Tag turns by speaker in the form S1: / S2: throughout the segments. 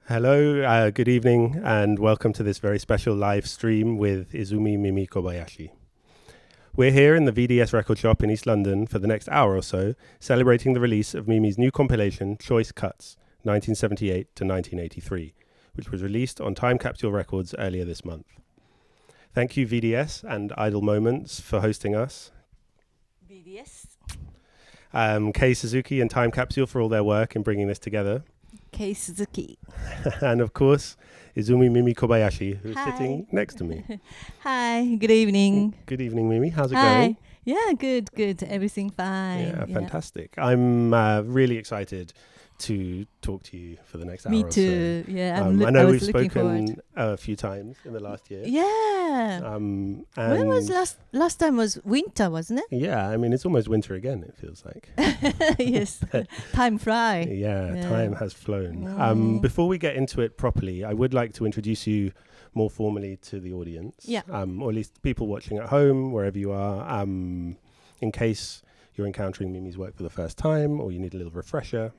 S1: Hello, good evening, and welcome to this very special live stream with Izumi Mimi Kobayashi. We're here in the VDS record shop in East London for the next hour or so, celebrating the release of Mimi's new compilation, Choice Cuts, 1978 to 1983, which was released on Time Capsule Records earlier this month. Thank you, VDS and Idle Moments, for hosting us.
S2: VDS.
S1: Kei Suzuki and Time Capsule for all their work in bringing this together.
S2: Kei Suzuki.
S1: And of course, Izumi Mimi Kobayashi, who's
S2: Hi.
S1: sitting next to me.
S2: Hi, good evening.
S1: Good evening, Mimi. How's it
S2: Hi.
S1: going?
S2: Yeah, good. Everything fine.
S1: Yeah, fantastic. I'm really excited to talk to you for the next hour
S2: Me
S1: or
S2: too.
S1: so.
S2: Yeah,
S1: I know we've
S2: looking
S1: spoken
S2: forward.
S1: a few times in the last year.
S2: Yeah.
S1: And
S2: When was last time was winter, wasn't it?
S1: Yeah, I mean, it's almost winter again, it feels like.
S2: Yes. Time fly.
S1: Yeah, time has flown.
S2: Mm.
S1: Before we get into it properly, I would like to introduce you more formally to the audience.
S2: Yeah.
S1: Or at least people watching at home, wherever you are, in case you're encountering Mimi's work for the first time or you need a little refresher.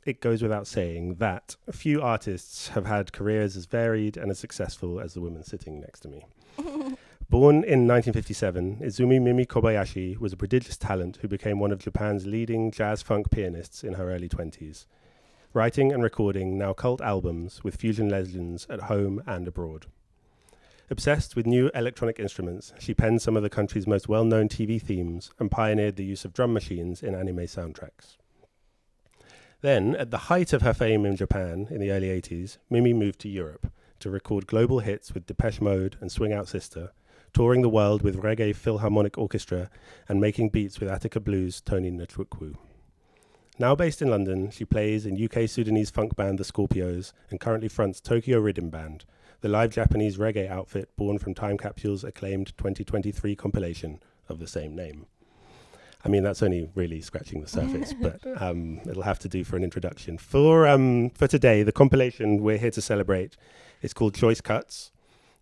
S1: It goes without saying that a few artists have had careers as varied and as successful as the woman sitting next to me. Born in 1957, Izumi Mimi Kobayashi was a prodigious talent who became one of Japan's leading jazz-funk pianists in her early 20s, writing and recording now cult albums with fusion legends at home and abroad. Obsessed with new electronic instruments, she penned some of the country's most well-known TV themes and pioneered the use of drum machines in anime soundtracks. Then, at the height of her fame in Japan in the early 80s, Mimi moved to Europe to record global hits with Depeche Mode and Swing Out Sister, touring the world with Reggae Philharmonic Orchestra and making beats with Attica Blues' Tony Ntwikwu. Now based in London, she plays in UK Sudanese funk band The Scorpios and currently fronts Tokyo Rhythm Band, the live Japanese reggae outfit born from Time Capsule's acclaimed 2023 compilation of the same name. I mean, that's only really scratching the surface, but it'll have to do for an introduction. For today, the compilation we're here to celebrate is called Choice Cuts,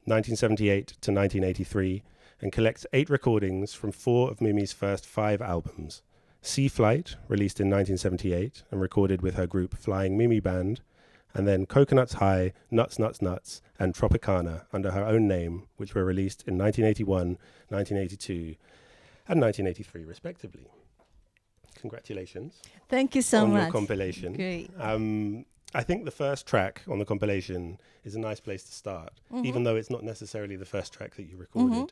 S1: 1978 to 1983, and collects 8 recordings from 4 of Mimi's first 5 albums. Sea Flight, released in 1978 and recorded with her group Flying Mimi Band, and then Coconuts High, Nuts, Nuts, Nuts, and Tropicana under her own name, which were released in 1981, 1982, and 1983, respectively. Congratulations.
S2: Thank you so
S1: on
S2: much.
S1: Your compilation.
S2: Great.
S1: I think the first track on the compilation is a nice place to start, even though it's not necessarily the first track that you recorded.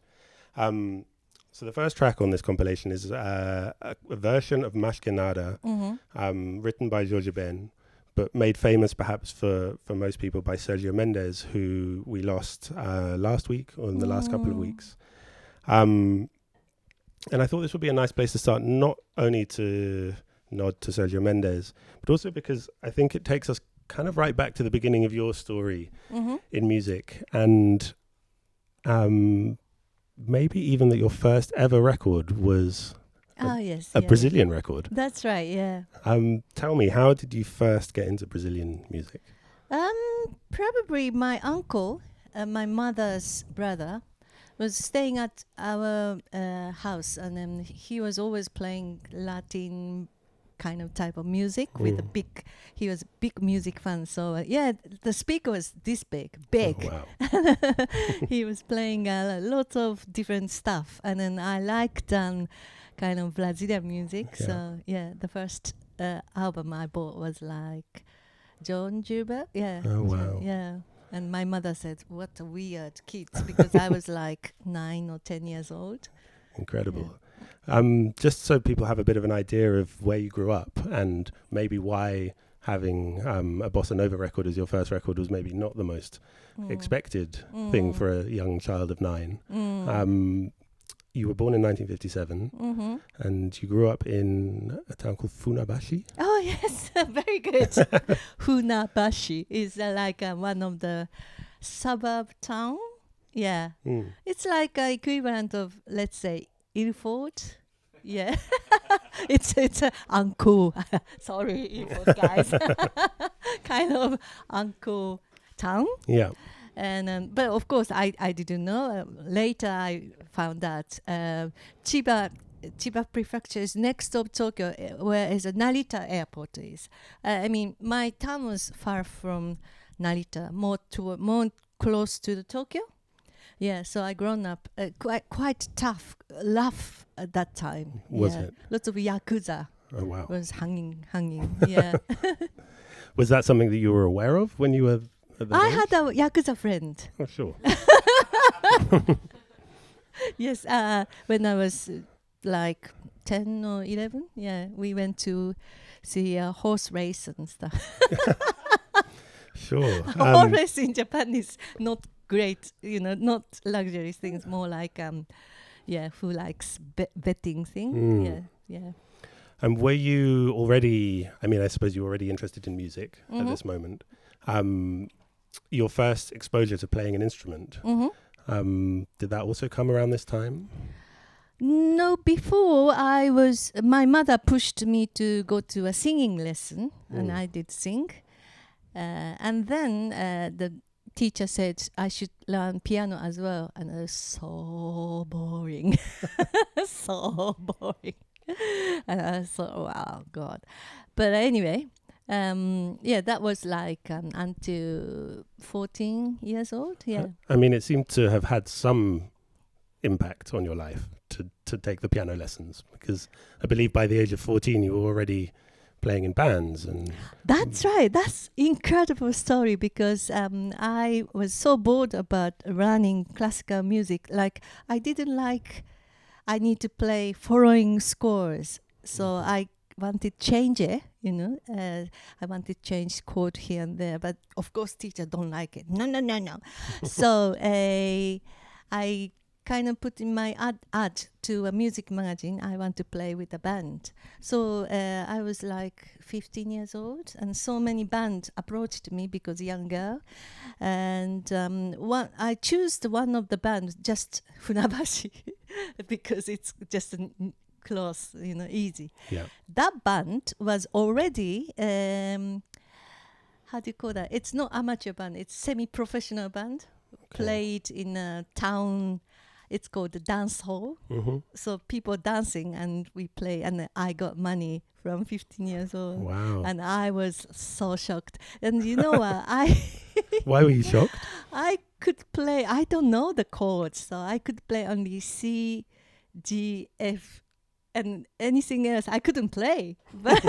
S1: So the first track on this compilation is a version of Mashkenada, written by George Ben, but made famous perhaps for most people by Sergio Mendes, who we lost last week or in the last couple of weeks. And I thought this would be a nice place to start, not only to nod to Sergio Mendes, but also because I think it takes us kind of right back to the beginning of your story in music. And maybe even that your first ever record was a Brazilian record.
S2: That's right, yeah.
S1: Tell me, how did you first get into Brazilian music?
S2: Probably my uncle, my mother's brother, was staying at our house, and he was always playing Latin kind of type of music with he was a big music fan. So the speaker was this big.
S1: Oh, wow.
S2: He was playing lots of different stuff, and then I liked kind of Brazilian music.
S1: Yeah.
S2: So the first album I bought was like John Gilbert. Yeah.
S1: Oh, wow.
S2: Yeah. And my mother said, "What a weird kids," because I was like 9 or 10 years old.
S1: Incredible. Yeah. Just so people have a bit of an idea of where you grew up and maybe why having a bossa nova record as your first record was maybe not the most expected thing for a young child of 9. You were born in 1957 and you grew up in a town called Funabashi.
S2: Oh, yes. Very good. Funabashi is like one of the suburb town. Yeah. It's like equivalent of, let's say, Ilford. Yeah. it's uncool. Sorry, Ilford guys. Kind of uncool town.
S1: Yeah.
S2: And but of course I didn't know. Later I found that Chiba Chiba Prefecture is next of Tokyo, where is a Narita airport is. I mean, my town was far from Narita, more close to the Tokyo. Yeah, so I grown up quite tough, rough at that time.
S1: Was it?
S2: Lots of yakuza.
S1: Oh wow!
S2: Was hanging. Yeah.
S1: Was that something that you were aware of when you were at that
S2: I
S1: age?
S2: had a yakuza friend.
S1: Oh sure.
S2: Yes, when I was like 10 or 11, yeah, we went to see a horse race and stuff.
S1: Sure.
S2: Horse race in Japan is not great, not luxurious things, more like, who likes betting thing. Yeah.
S1: And were you already, I suppose you were already interested in music at this moment. Your first exposure to playing an instrument, did that also come around this time?
S2: No, before my mother pushed me to go to a singing lesson, and I did sing. And then the teacher said I should learn piano as well, and it was so boring. So boring. And I thought, wow, God. But anyway, that was like until 14 years old. Yeah.
S1: It seemed to have had some impact on your life to take the piano lessons, because I believe by the age of 14 you were already playing in bands. And
S2: that's right. That's incredible story, because I was so bored about learning classical music. Like I didn't like I need to play following scores, so I wanted change it, I wanted change chord here and there, but of course teacher don't like it. No. So I kind of put in my ad to a music magazine. I want to play with a band. So I was like 15 years old, and so many bands approached me because young girl. And I chose one of the bands, just Funabashi, because it's just close, easy.
S1: Yeah.
S2: That band was already, how do you call that? It's not amateur band, it's semi-professional band. Okay. Played in a town. It's called the dance hall. So people dancing and we play, and I got money from 15 years old.
S1: Wow.
S2: And I was so shocked. And you know what?
S1: Why were you shocked?
S2: I could play, I don't know the chords, so I could play only C, G, F, and anything else I couldn't play. But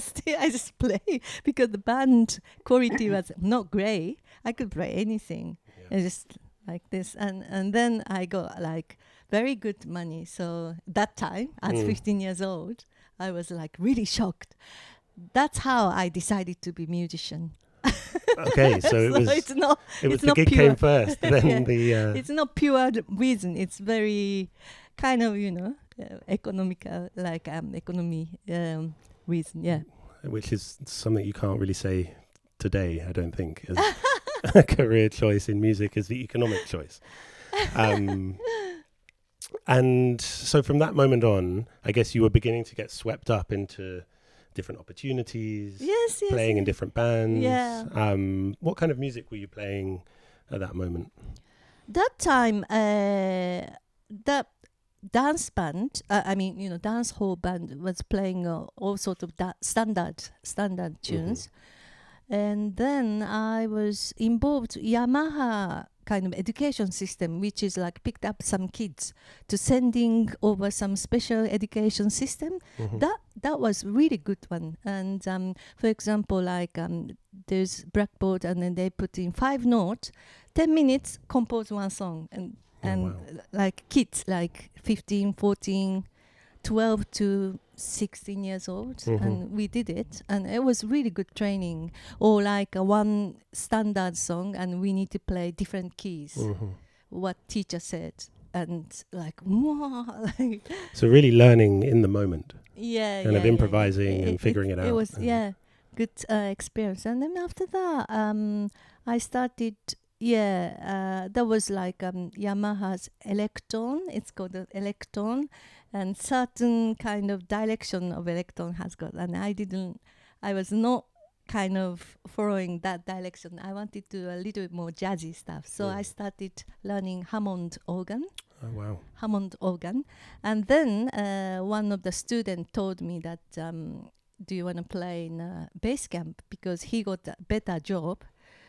S2: still I just play, because the band quality was not great. I could play anything. Yeah. Just like this, and then I got like very good money. So that time, at 15 years old, I was like really shocked. That's how I decided to be musician.
S1: Okay, so it was the
S2: not
S1: gig
S2: pure.
S1: Came first, then the.
S2: It's not pure reason. It's very kind of economical, like economy reason. Yeah,
S1: which is something you can't really say today, I don't think. A career choice in music is the economic choice. And so from that moment on, I guess you were beginning to get swept up into different opportunities,
S2: yes,
S1: playing in different bands.
S2: Yeah.
S1: What kind of music were you playing at that moment?
S2: That time, that dance band, dance hall band was playing all sorts of standard tunes. And then I was involved Yamaha kind of education system, which is like picked up some kids to sending over some special education system. That was really good one. And for example, like there's blackboard, and then they put in 5 notes, 10 minutes, compose one song. And wow. Like kids like 15, 14, 12 to 16 years old, and we did it, and it was really good training. Or like one standard song, and we need to play different keys, what teacher said, and like,
S1: so really learning in the moment,
S2: kind
S1: of improvising and figuring it out.
S2: It was good experience. And then after that, I started. That was like Yamaha's Electron. It's called the Electron, and certain kind of direction of Electron has got. And I was not kind of following that direction. I wanted to do a little bit more jazzy stuff. So I started learning Hammond organ.
S1: Oh, wow.
S2: Hammond organ. And then one of the students told me that, do you want to play in a bass camp? Because he got a better job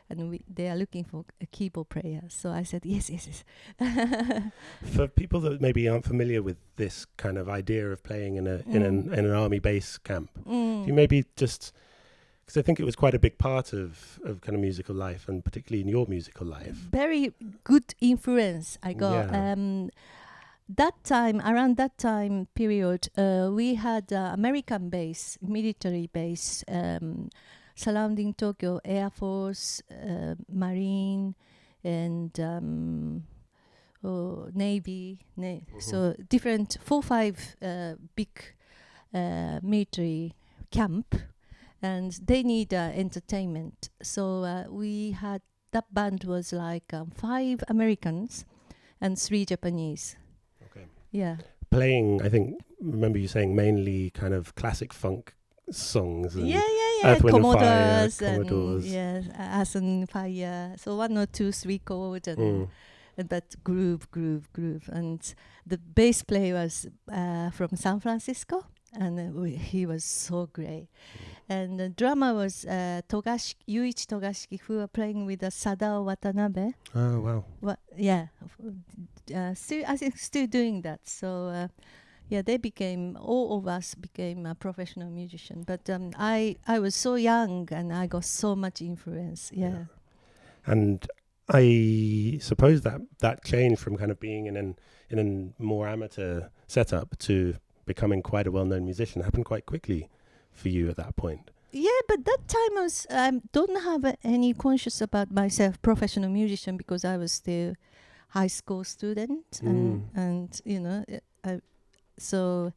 S2: and they are looking for a keyboard player. So I said, yes.
S1: For people that maybe aren't familiar with this kind of idea of playing in an army base camp, do you maybe just... Because I think it was quite a big part of kind of musical life, and particularly in your musical life.
S2: Very good influence I got.
S1: Yeah.
S2: Around that time period, we had American base, military base, surrounding Tokyo, Air Force, Marine, and Navy. So different 4-5 big military camp, and they need entertainment. So we had, that band was like 5 Americans and 3 Japanese.
S1: Okay.
S2: Yeah.
S1: Playing, I think, remember you saying mainly kind of classic funk songs. And
S2: Yeah.
S1: Earth, Wind and Fire,
S2: Commodores.
S1: Commodores.
S2: And, yes, Earth and Fire. So 1 or 2, 3 chords and but groove. And the bass player was from San Francisco, and he was so great. And the drummer was Yuichi Togashiki, who were playing with Sadao Watanabe.
S1: Oh, wow.
S2: I think still doing that. So they became, all of us became a professional musician. But I was so young and I got so much influence. Yeah.
S1: And I suppose that change from kind of being in a more amateur setup to becoming quite a well-known musician happened quite quickly for you at that point.
S2: Yeah, but that time I don't have any conscious about myself professional musician, because I was still high school student and you know so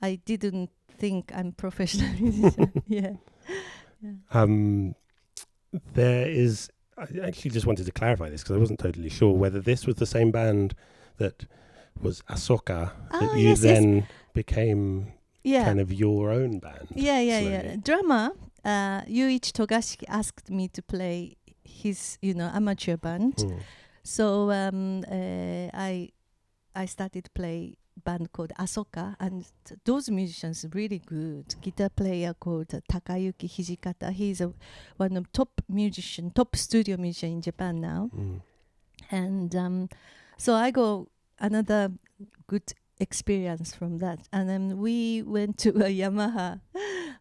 S2: I didn't think I'm professional musician. Yeah.
S1: There is, I actually just wanted to clarify this because I wasn't totally sure whether this was the same band that was Asoka that you then became kind of your own band.
S2: Yeah. Drummer Yuichi Togashiki asked me to play his amateur band. So I started to play band called Asoka, and those musicians really good. Guitar player called Takayuki Hijikata. He's one of top studio musician in Japan now. And so I got another good experience from that. And then we went to a Yamaha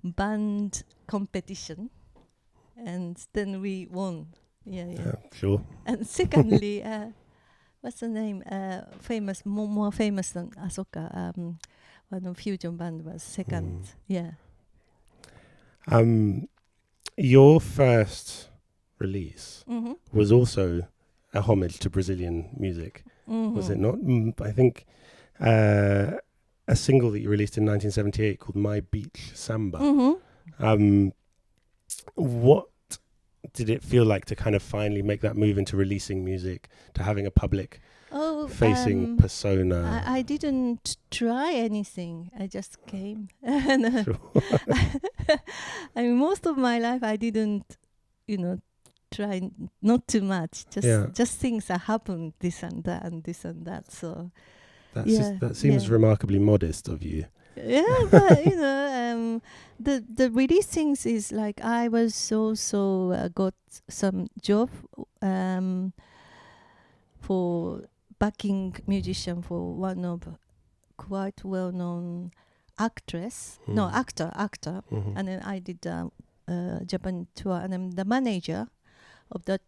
S2: band competition, and then we won. Yeah.
S1: Sure.
S2: And secondly, what's the name? Famous, more famous than Asoka. One of fusion band was second. Yeah.
S1: Your first release was also a homage to Brazilian music, was it not? I think a single that you released in 1978 called My Beach Samba. What did it feel like to kind of finally make that move into releasing music, to having a public facing persona?
S2: I didn't try anything. I just came.
S1: Sure.
S2: I mean, most of my life I didn't, try not too much. Just things that happen, this and that and this and that. So
S1: that seems remarkably modest of you.
S2: Yeah, but the release things is like I was also got some job for backing musician for one of quite well-known actor, and then I did Japan tour, and then the manager of that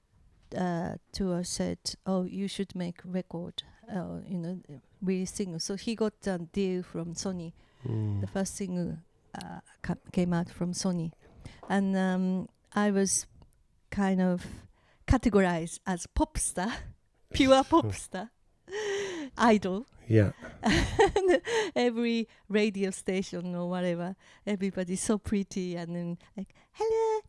S2: tour said, "Oh, you should make record, really single." So he got a deal from Sony. The first single came out from Sony, and I was kind of categorized as pop star, pure pop star, idol.
S1: Yeah.
S2: And every radio station or whatever, everybody's so pretty, and then like, hello,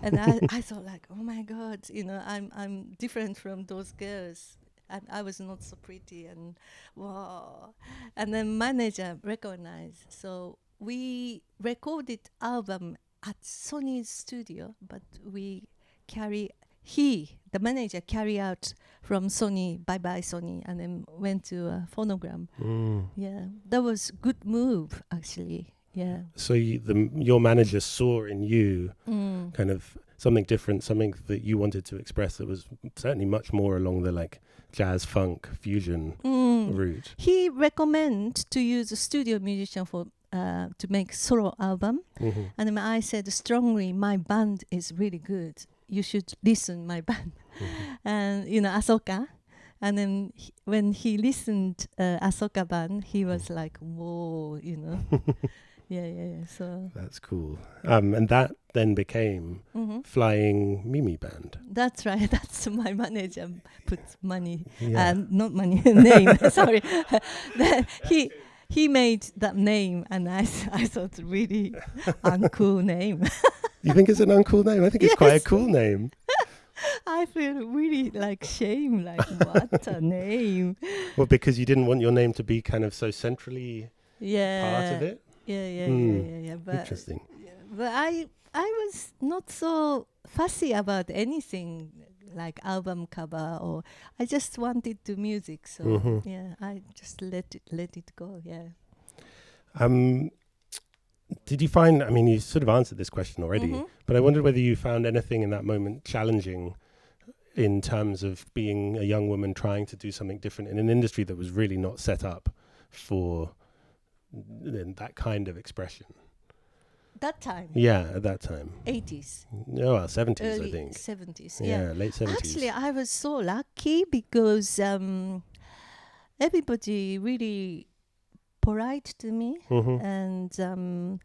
S2: and I thought like, oh my God, I'm different from those girls. And I was not so pretty, and wow. And then manager recognized. So we recorded album at Sony's studio, but we carry the manager, carry out from Sony, bye-bye Sony, and then went to a phonogram. Yeah, that was good move, actually. Yeah.
S1: So your manager saw in you kind of something different, something that you wanted to express that was certainly much more along the like jazz, funk, fusion route.
S2: He recommended to use a studio musician for to make solo album, and then I said strongly, my band is really good. You should listen my band, and Asoka. And then when he listened Asoka band, he was like, whoa, Yeah. So
S1: that's cool. And that then became Flying Mimi Band.
S2: That's right. That's my manager put money,
S1: Yeah.
S2: not money, name. Sorry, he made that name, and I thought really uncool name.
S1: You think it's an uncool name? I think it's quite a cool name.
S2: I feel really like shame. Like what a name.
S1: Well, because you didn't want your name to be kind of so centrally part of it.
S2: Yeah. But
S1: interesting.
S2: But I was not so fussy about anything like album cover, or I just wanted to music. So yeah, I just let it go. Yeah.
S1: Did you find? I mean, you sort of answered this question already, but I wondered whether you found anything in that moment challenging, in terms of being a young woman trying to do something different in an industry that was really not set up for that kind of expression.
S2: That time?
S1: Yeah, at that time.
S2: 80s.
S1: No, well, 70s,
S2: Early
S1: I think.
S2: 70s,
S1: yeah. Late 70s.
S2: Actually, I was so lucky because everybody really polite to me, and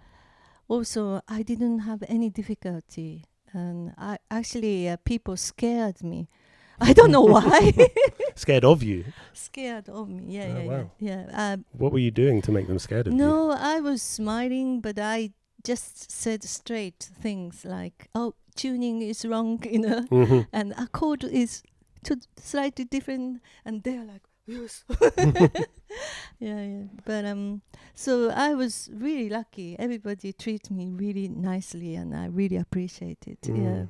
S2: also I didn't have any difficulty. And I actually, people scared me. I don't know why.
S1: Scared of you?
S2: Scared of me,
S1: Wow.
S2: yeah.
S1: What were you doing to make them scared of you?
S2: No, I was smiling, but I just said straight things like, "Oh, tuning is wrong," and a chord is slightly different, and they're like, "Yes." Yeah. But so I was really lucky. Everybody treated me really nicely, and I really appreciate it. Yeah.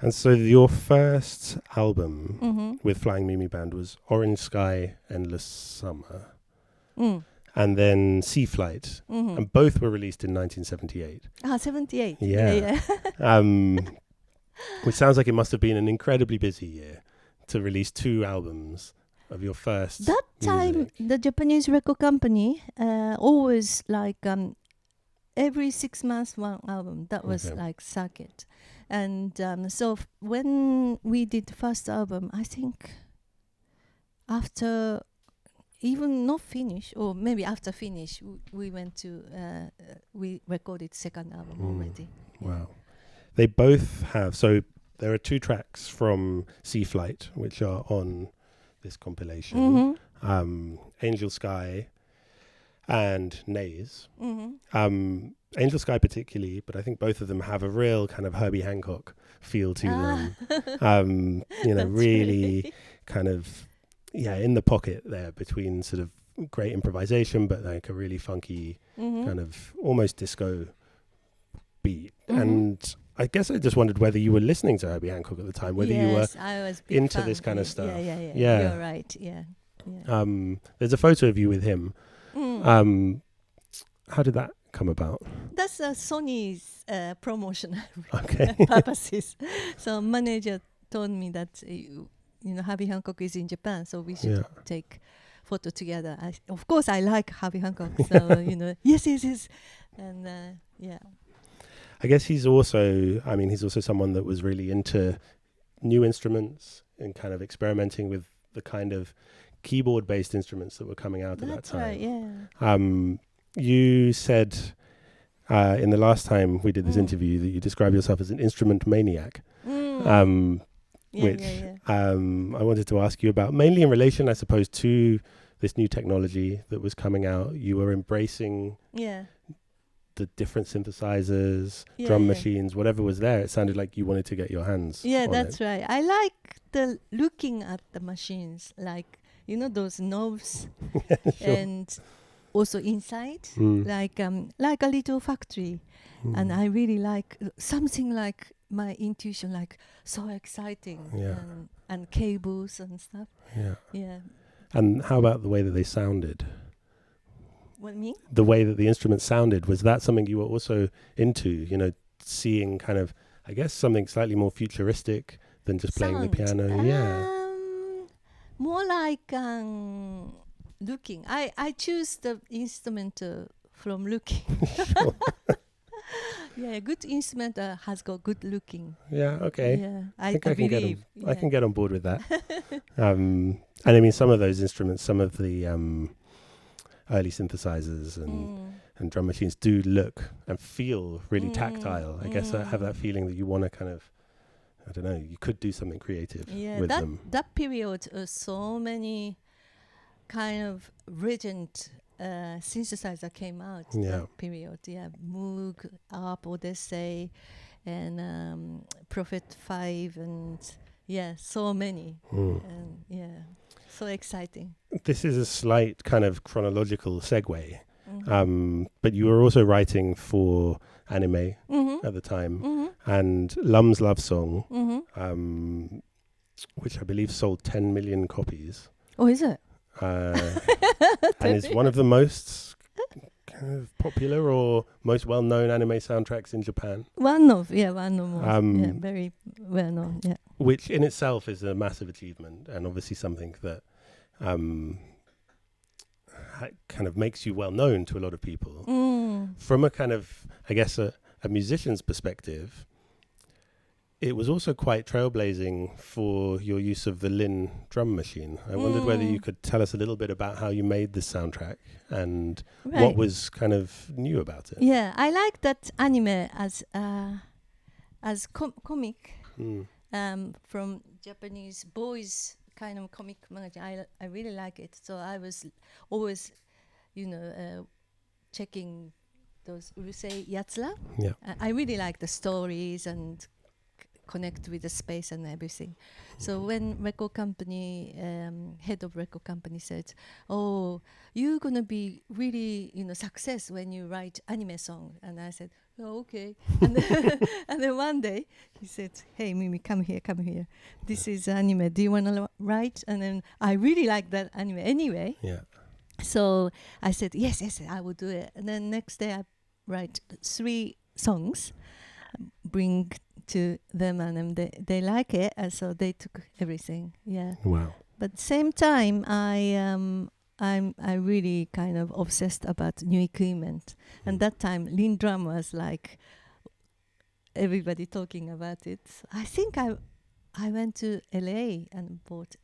S1: And so your first album with Flying Mimi Band was Orange Sky, Endless Summer, and then Sea Flight, and both were released in 1978.
S2: 78.
S1: Yeah. Which sounds like it must have been an incredibly busy year to release 2 albums of your first.
S2: That time,
S1: music.
S2: the Japanese record company always like every 6 months one album. That was like circuit. And so when we did the first album, I think after even not finish, or maybe after finish, we went to we recorded second album already.
S1: Wow. They both have, so there are 2 tracks from Sea Flight which are on this compilation, Angel Sky and Nays. Angel Sky particularly, but I think both of them have a real kind of Herbie Hancock feel to them. Really kind of, in the pocket there between sort of great improvisation, but like a really funky kind of almost disco beat. And I guess I just wondered whether you were listening to Herbie Hancock at the time, whether you were
S2: I was
S1: into
S2: fan.
S1: this kind of stuff.
S2: Yeah. You're right. Yeah.
S1: There's a photo of you with him. How did that come about?
S2: That's Sony's promotion
S1: Okay.
S2: purposes. So manager told me that Herbie Hancock is in Japan, so we should take photo together. Of course, I like Herbie Hancock, so yes, and
S1: I guess he's also someone that was really into new instruments and kind of experimenting with the kind of keyboard-based instruments that were coming out at that time.
S2: Right, yeah.
S1: You said in the last time we did this interview that you describe yourself as an instrument maniac, which I wanted to ask you about, mainly in relation, I suppose, to this new technology that was coming out. You were embracing the different synthesizers, drum machines, whatever was there. It sounded like you wanted to get your hands on
S2: that's
S1: it.
S2: right. I like the looking at the machines, like those knobs,
S1: Sure.
S2: and also inside, like a little factory. And I really like something like my intuition, like so exciting, and cables and stuff. Yeah.
S1: And how about the way that they sounded?
S2: What me?
S1: The way that the instruments sounded, was that something you were also into? You know, seeing kind of, I guess, something slightly more futuristic than just playing the piano.
S2: More like looking. I choose the instrument from looking.
S1: Sure.
S2: Yeah, good instrument has got good looking.
S1: Yeah. Okay.
S2: Yeah,
S1: I think I can get on board with that. And I mean, some of those instruments, some of the early synthesizers and drum machines do look and feel really tactile. I guess I have that feeling that you want to kind of, I don't know, you could do something creative with them.
S2: That period, so many kind of regent synthesizer came out. That period, Moog, ARP, Odyssey, and Prophet 5, and so many. And so exciting.
S1: This is a slight kind of chronological segue, but you were also writing for anime at the time, and Lum's Love Song, which I believe sold 10 million copies.
S2: Oh, is it?
S1: And is one of the most kind of popular or most well-known anime soundtracks in Japan.
S2: One of most, very well-known,
S1: Which in itself is a massive achievement, and obviously something that kind of makes you well-known to a lot of people. From a kind of, I guess, a musician's perspective, it was also quite trailblazing for your use of the Lin drum machine. I wondered whether you could tell us a little bit about how you made this soundtrack and what was kind of new about it.
S2: Yeah, I like that anime as comic from Japanese boys kind of comic magazine. I really like it. So I was always, checking those urusei yatsura.
S1: Yeah.
S2: I really like the stories and connect with the space and everything. So when record company, head of record company said, "Oh, you're gonna be really, success when you write anime song," and I said, "Oh, okay." And then one day he said, "Hey, Mimi, come here. This is anime. Do you wanna write?" And then I really like that anime anyway.
S1: Yeah.
S2: So I said, yes, I will do it. And then next day I write 3 songs, bring to them, and they like it, and so they took everything. Yeah.
S1: Wow.
S2: But same time, I'm really kind of obsessed about new equipment, and that time Lin drum was like everybody talking about it. I think I went to LA and bought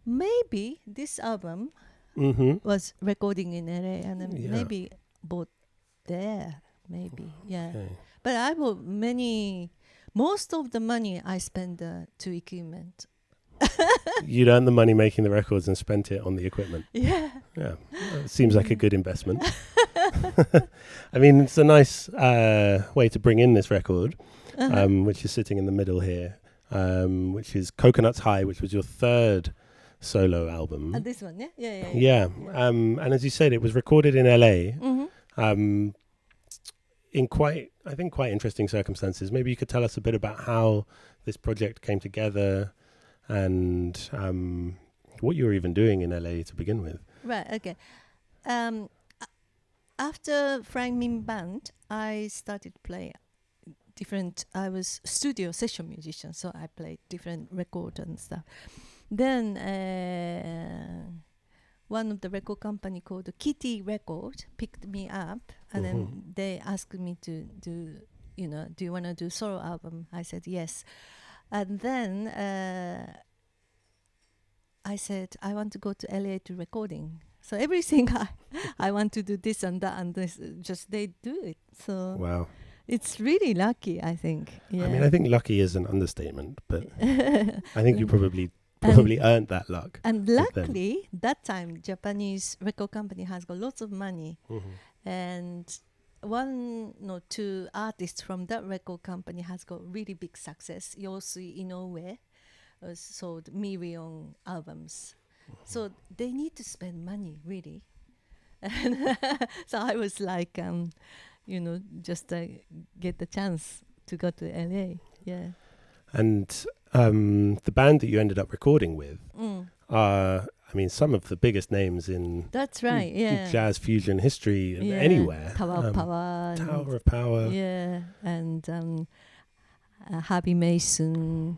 S2: maybe this album was recording in LA, and then maybe bought there, maybe.
S1: Okay.
S2: But I bought most of the money I spent to equipment.
S1: You'd earned the money making the records and spent it on the equipment.
S2: Yeah.
S1: Yeah. Seems like a good investment. I mean, it's a nice way to bring in this record, which is sitting in the middle here, which is Coconuts High, which was your 3rd solo album.
S2: This one, yeah.
S1: Yeah. And as you said, it was recorded in LA. In quite interesting circumstances. Maybe you could tell us a bit about how this project came together and what you were even doing in LA to begin with.
S2: Right, okay. After Flying Min Band, I started playing I was studio session musician, so I played different records and stuff. Then one of the record company called Kitty Record picked me up, and then they asked me to do you want to do solo album? I said yes. And then I said I want to go to LA to recording. So everything I want to do this and that and this, just they do it. So
S1: wow,
S2: it's really lucky, I think. Yeah.
S1: I mean, I think lucky is an understatement, but I think you probably earned that luck.
S2: And luckily, that time, Japanese record company has got lots of money. And 1 or 2 artists from that record company has got really big success. Yosui Inoue sold million albums. So they need to spend money, really. And so I was like, just get the chance to go to LA. Yeah.
S1: And the band that you ended up recording with are, some of the biggest names in
S2: That's right. Yeah.
S1: jazz fusion history anywhere.
S2: Tower of Power.
S1: Tower of Power.
S2: Yeah, and Harvey Mason.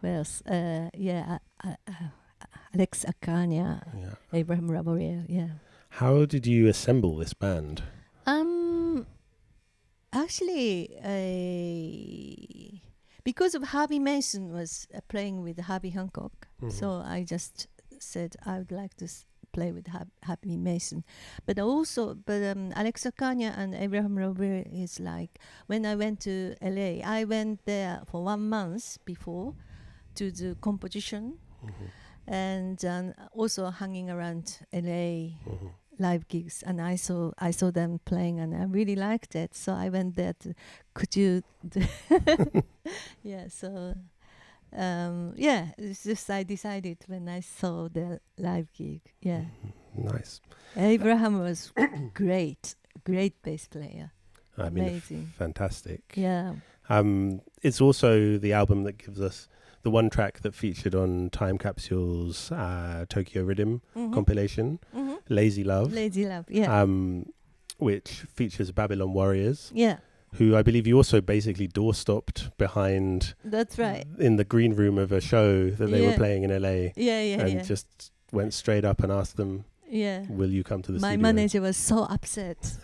S2: Who else? Alex Akania.
S1: Yeah.
S2: Abraham Raboriel. Yeah.
S1: How did you assemble this band?
S2: Actually, because of Harvey Mason was playing with Harvey Hancock, so I just said I would like to play with Harvey Mason. But Alex Akania and Abraham Robert is like, when I went to LA, I went there for 1 month before to do composition and also hanging around LA live gigs, and I saw them playing and I really liked it, so I went there to it's just I decided when I saw the live gig.
S1: Nice.
S2: Abraham was great bass player. Amazing.
S1: Fantastic.
S2: Yeah.
S1: It's also the album that gives us the one track that featured on Time Capsule's Tokyo Rhythm compilation, Lazy Love.
S2: Lazy Love, yeah.
S1: Which features Babylon Warriors.
S2: Yeah.
S1: Who I believe you also basically door-stopped behind.
S2: That's right.
S1: In the green room of a show that they were playing in LA.
S2: And
S1: just went straight up and asked them, will you come to the studio?
S2: My manager was so upset.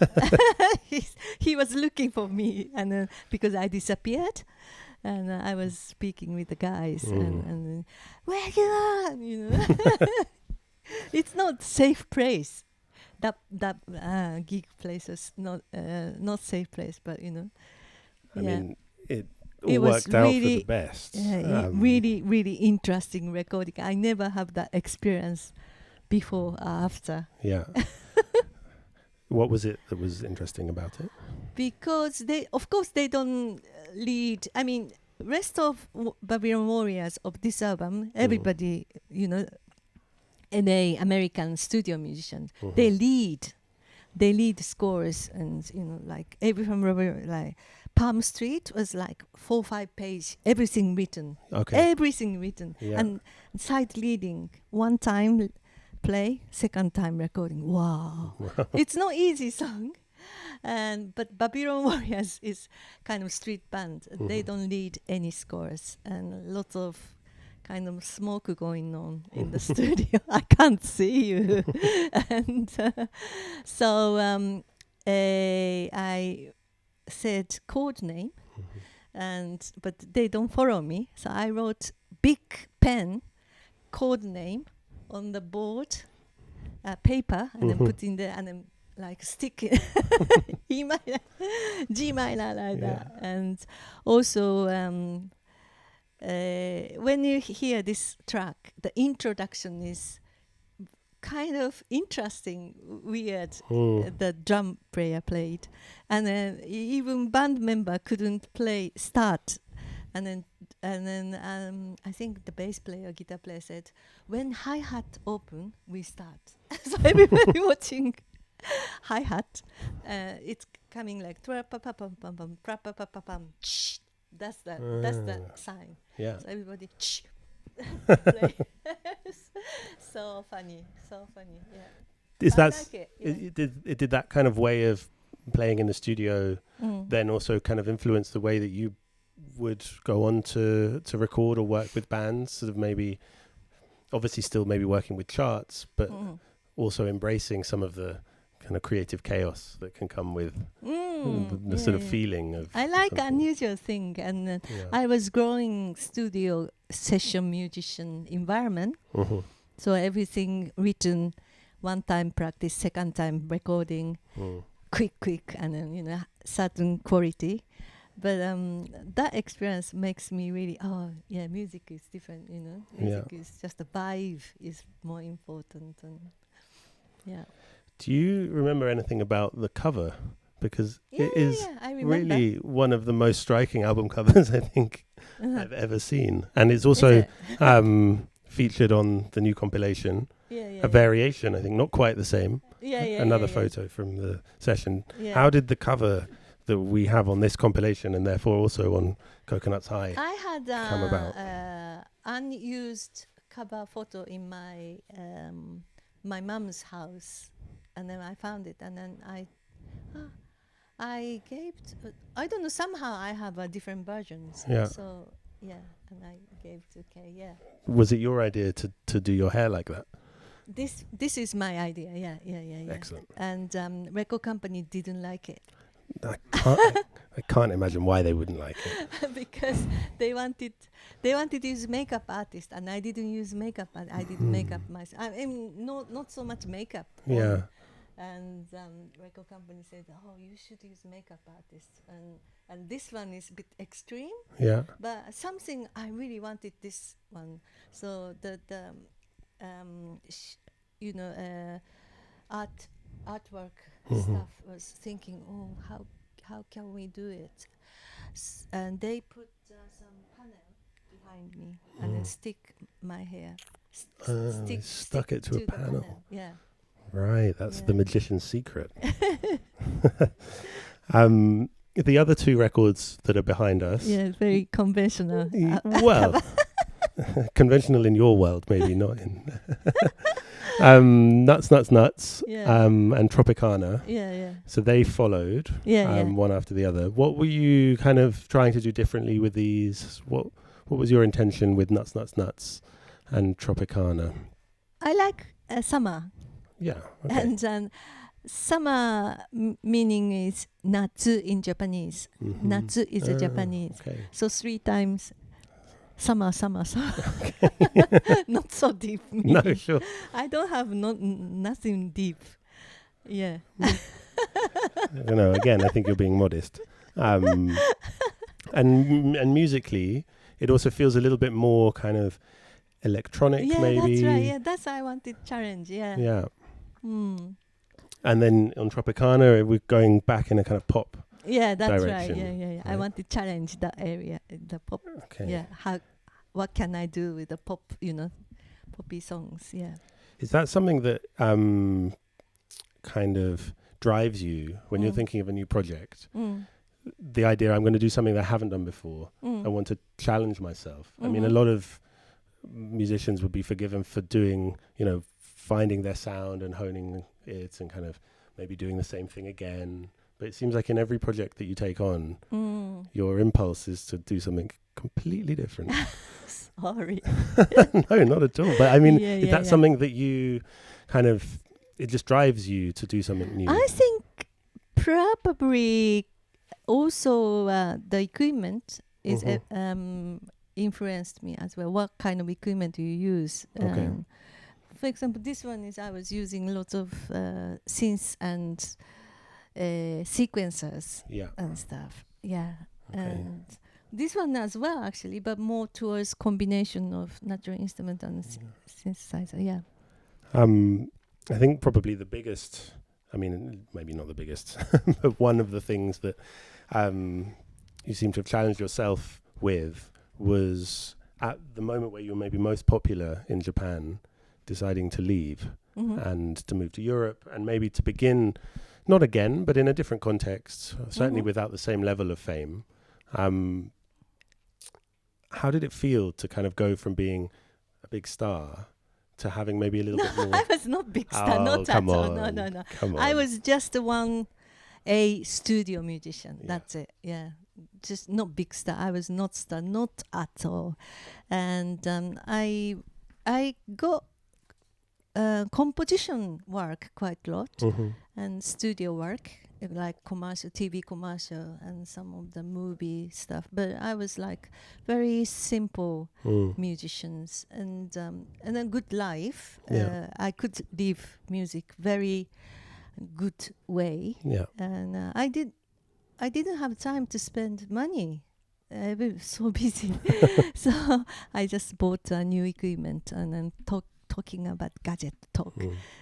S2: He was looking for me, and because I disappeared. And I was speaking with the guys, and where you are, It's not safe place. That gig place was not safe place, but
S1: I mean, it worked out for the best.
S2: Really, really interesting recording. I never have that experience before or after.
S1: Yeah. What was it that was interesting about it? Because
S2: they don't lead. I mean, rest of Babylon Warriors of this album, everybody, LA American studio musicians, they lead scores, and like Abraham Robert, like Palm Street was like 4 or 5 page, everything written, and side leading, one time play, second time recording. Wow. It's not easy song. But Babylon Warriors is kind of street band. They don't lead any scores, and lots of kind of smoke going on in the studio. I can't see you. And so I said chord name, but they don't follow me. So I wrote big pen chord name on the board, paper, and then put in there, and then like stick it E minor, G minor, like that. And also when you hear this track, the introduction is kind of interesting, weird. The drum player played, and then even band member couldn't start. And then I think the bass player, guitar player said, when hi-hat open, we start. So everybody watching hi-hat, it's coming like that's the sign.
S1: Yeah.
S2: So everybody play. So funny. Yeah.
S1: Is that
S2: like it,
S1: it did that kind of way of playing in the studio then also kind of influence the way that you would go on to record or work with bands, sort of maybe obviously still maybe working with charts, but also embracing some of the kind of creative chaos that can come with the sort of feeling of
S2: I like
S1: something.
S2: unusual thing, and I was growing studio session musician environment, so everything written, one time practice, second time recording, quick, and then certain quality. But that experience makes me really, music is different, Music is just a vibe is more important. And
S1: Do you remember anything about the cover? Because it is really one of the most striking album covers I think I've ever seen. And it's also featured on the new compilation. A variation, I think, not quite the same. another photo from the session.
S2: Yeah.
S1: How did the cover that we have on this compilation and therefore also on Coconuts High
S2: I had
S1: come about?
S2: Unused cover photo in my my mom's house, and then I found it, and then I gave. I don't know. Somehow I have a different versions.
S1: Yeah.
S2: So yeah, and I gave to Kay. Yeah.
S1: Was it your idea to do your hair like that?
S2: This is my idea. Yeah.
S1: Excellent.
S2: And record company didn't like it.
S1: I can't imagine why they wouldn't like it.
S2: Because they wanted to use makeup artist, and I didn't use makeup. And I did makeup myself. I mean, not so much makeup.
S1: Yeah.
S2: And record company said, "Oh, you should use makeup artist." And this one is a bit extreme.
S1: Yeah.
S2: But something I really wanted this one. So the artwork stuff was thinking, oh, how can we do it? And they put some panel behind me and then stick my hair.
S1: Stuck it to a panel.
S2: Yeah.
S1: Right, that's the magician's secret. The other two records that are behind us.
S2: Yeah, very conventional.
S1: Well, conventional in your world, maybe not in. Nuts, and Tropicana.
S2: Yeah.
S1: So they followed, one after the other. What were you kind of trying to do differently with these? What was your intention with Nuts, and Tropicana?
S2: I like summer.
S1: Yeah. Okay.
S2: And summer meaning is natsu in Japanese. Natsu is a Japanese.
S1: Okay.
S2: So 3 times summer. Not so deep.
S1: No, sure.
S2: I don't have nothing deep. Yeah.
S1: Again, I think you're being modest. And musically, it also feels a little bit more kind of electronic, maybe.
S2: That's right. Yeah, that's I wanted challenge. Yeah.
S1: Yeah. And then on Tropicana, we're going back in a kind of pop.
S2: Yeah, that's
S1: direction.
S2: right. Yeah.
S1: Right.
S2: I want to challenge that area, the pop.
S1: Okay.
S2: Yeah. What can I do with the pop? Poppy songs. Yeah.
S1: Is that something that kind of drives you when you're thinking of a new project? The idea, I'm going to do something that I haven't done before. I want to challenge myself. I mean, a lot of musicians would be forgiven for doing, finding their sound and honing it and kind of maybe doing the same thing again. But it seems like in every project that you take on, your impulse is to do something completely different.
S2: Sorry.
S1: No, not at all. But I mean, is that
S2: yeah.
S1: something that you kind of, it just drives you to do something new?
S2: I think probably also the equipment is influenced me as well. What kind of equipment do you use?
S1: Okay.
S2: For example, this one is I was using lots of synths and sequencers and stuff. Yeah.
S1: Okay.
S2: And this one as well, actually, but more towards combination of natural instrument and synthesizer. Yeah.
S1: I think probably the biggest, I mean, maybe not the biggest, but one of the things that you seem to have challenged yourself with was at the moment where you were maybe most popular in Japan, deciding to leave and to move to Europe and maybe to begin, not again, but in a different context, certainly without the same level of fame. How did it feel to kind of go from being a big star to having maybe a little bit more?
S2: I was not big star, not at all. No.
S1: Come on.
S2: I was just a studio musician.
S1: Yeah.
S2: That's it. Yeah, just not big star. I was not star, not at all. And I got composition work quite a lot and studio work, like commercial, TV commercial, and some of the movie stuff. But I was like very simple musicians, and then good life. I could live music very good way. Yeah. And I didn't have time to spend money. I was so busy, so I just bought new equipment and then talking about gadget talk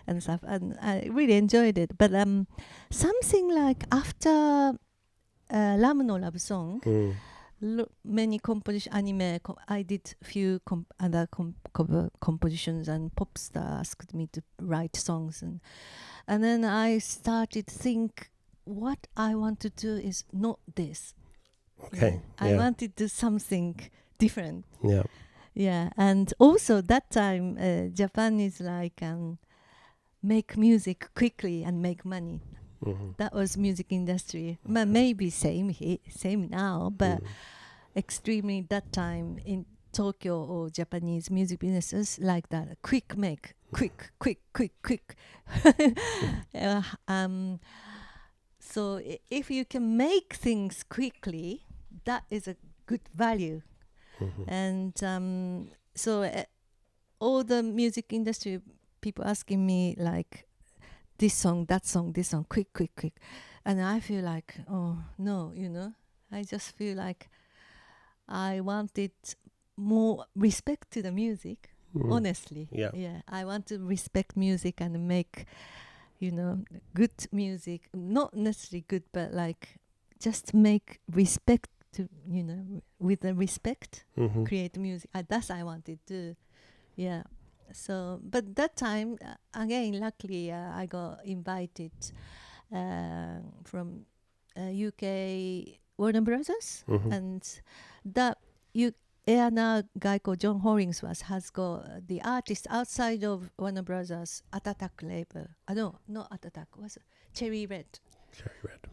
S2: and stuff, and I really enjoyed it. But something like after Love No Love Song, many composition anime. I did few other cover compositions, and pop star asked me to write songs, and then I started think what I want to do is not this.
S1: Okay.
S2: I wanted to do something different.
S1: Yeah.
S2: Yeah, and also that time Japan is like make music quickly and make money. That was music industry. Maybe same now, but extremely that time in Tokyo or Japanese music businesses like that. Quick. So if you can make things quickly, that is a good value. And so all the music industry people asking me like this song, that song, this song, quick. And I feel like, oh, no, I just feel like I wanted more respect to the music, honestly. Yeah. I want to respect music and make, good music. Not necessarily good, but like just make respect to, with the respect, create music. That's I wanted to, yeah. So, but that time, again, luckily, I got invited from UK Warner Brothers, and that A&R guy called John Hollingsworth has got the artist outside of Warner Brothers Attack label. No, not Attack. Was Cherry Red.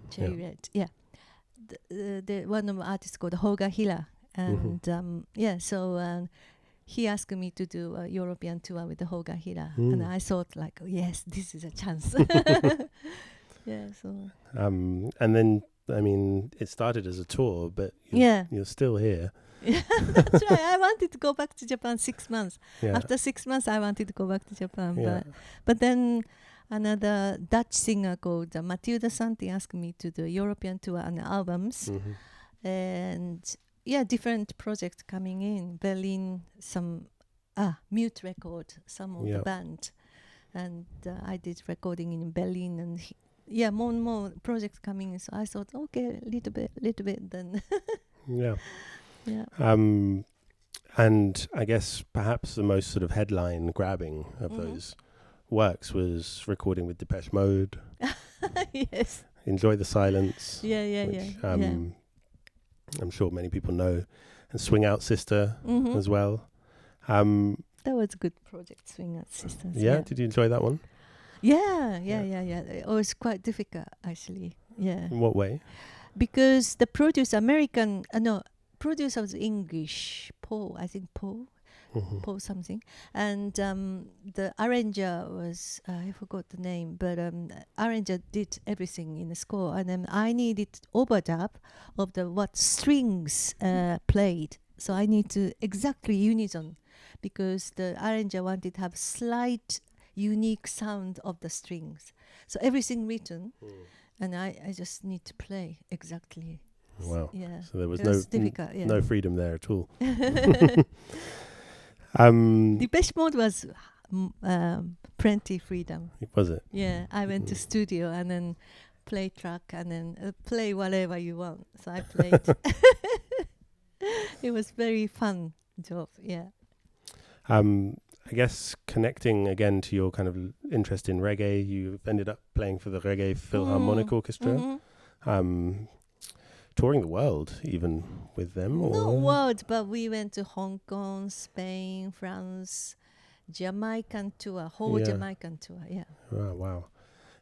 S2: Cherry Red. Yeah. The one of the artists called Hoga Hira, and so he asked me to do a European tour with the Hoga Hira, and I thought like, oh, yes, this is a chance. Yeah. So.
S1: And then I mean, it started as a tour, but you're still here.
S2: Yeah, that's right. I wanted to go back to Japan 6 months.
S1: Yeah.
S2: After 6 months, I wanted to go back to Japan, but then another Dutch singer called Matilda Santi asked me to do European tour and albums, and different projects coming in. Berlin, some Mute record, some of the band, and I did recording in Berlin, and more and more projects coming in. So I thought, okay, little bit, then.
S1: Yeah.
S2: Yeah.
S1: And I guess perhaps the most sort of headline grabbing of those works was recording with Depeche Mode.
S2: Yes.
S1: Enjoy the Silence.
S2: Which,
S1: I'm sure many people know. And Swing Out Sister as well.
S2: That was a good project, Swing Out Sisters.
S1: Yeah? Did you enjoy that one?
S2: Yeah. It was quite difficult, actually. Yeah.
S1: In what way?
S2: Because the producer, producer was English, Paul something, and the arranger was I forgot the name, but arranger did everything in the score, and then I needed overdub of the what strings played, so I need to exactly unison, because the arranger wanted to have slight unique sound of the strings, so everything written, and I just need to play exactly.
S1: Wow.
S2: Yeah.
S1: So there was
S2: no
S1: freedom there at all.
S2: Depeche Mode was plenty freedom.
S1: Was it?
S2: Yeah. I went to studio and then play track and then play whatever you want. So I played. It was very fun job. Yeah.
S1: I guess connecting again to your kind of interest in reggae, you ended up playing for the Reggae Philharmonic Orchestra. Touring the world even with them?
S2: Not world, but we went to Hong Kong, Spain, France, Jamaican tour, Jamaican tour,
S1: Oh, wow.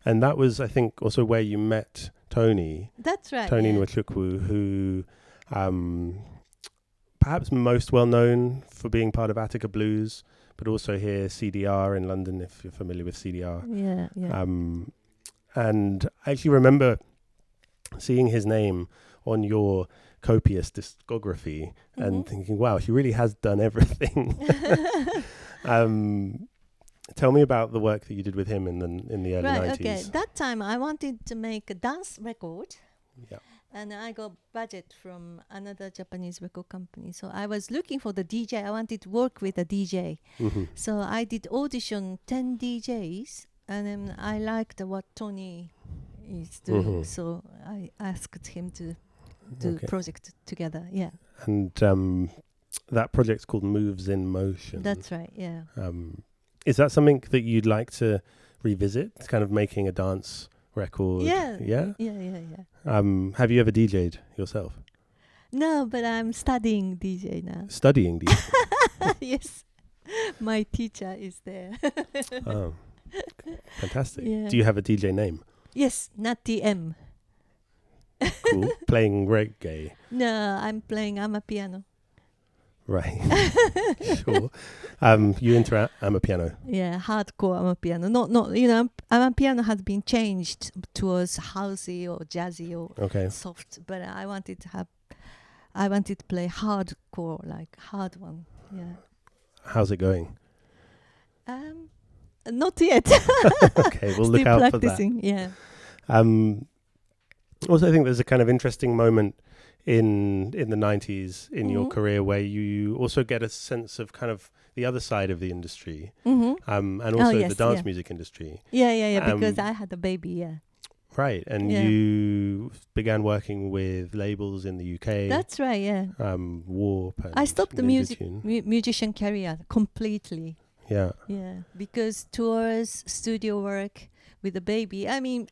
S1: And that was, I think, also where you met Tony.
S2: That's right.
S1: Tony Nwachukwu, who perhaps most well known for being part of Attica Blues, but also here CDR in London, if you're familiar with CDR.
S2: Yeah.
S1: And I actually remember seeing his name on your copious discography and thinking, wow, he really has done everything. Tell me about the work that you did with him in the early 90s.
S2: Okay. That time I wanted to make a dance record.
S1: Yeah.
S2: And I got budget from another Japanese record company. So I was looking for the DJ. I wanted to work with a DJ. So I did audition 10 DJs. And then I liked what Tony is doing. So I asked him to do project together. Yeah.
S1: And that project's called Moves in Motion.
S2: That's right. Yeah.
S1: Is that something that you'd like to revisit? Kind of making a dance record?
S2: Yeah.
S1: Yeah?
S2: Yeah.
S1: Have you ever DJ'd yourself?
S2: No, but I'm studying DJ now.
S1: Studying DJ?
S2: Yes. My teacher is there.
S1: Oh, fantastic.
S2: Yeah.
S1: Do you have a DJ name?
S2: Yes, Natty M.
S1: Cool. Playing reggae?
S2: No, I'm playing amapiano.
S1: Right. Sure. You into amapiano?
S2: Yeah, hardcore amapiano. Not amapiano has been changed towards housey or jazzy or soft, but I wanted to play hardcore, like hard one. Yeah.
S1: How's it going?
S2: Not yet.
S1: Okay, we'll look out
S2: practicing,
S1: for that.
S2: Yeah.
S1: Also, I think there's a kind of interesting moment in the 90s in your career where you also get a sense of kind of the other side of the industry, and also the dance music industry.
S2: Yeah, because I had a baby, yeah.
S1: Right, and you began working with labels in the UK.
S2: That's right, yeah.
S1: Warp. And
S2: I stopped the musician career completely.
S1: Yeah.
S2: Yeah, because tours, studio work with the baby. I mean,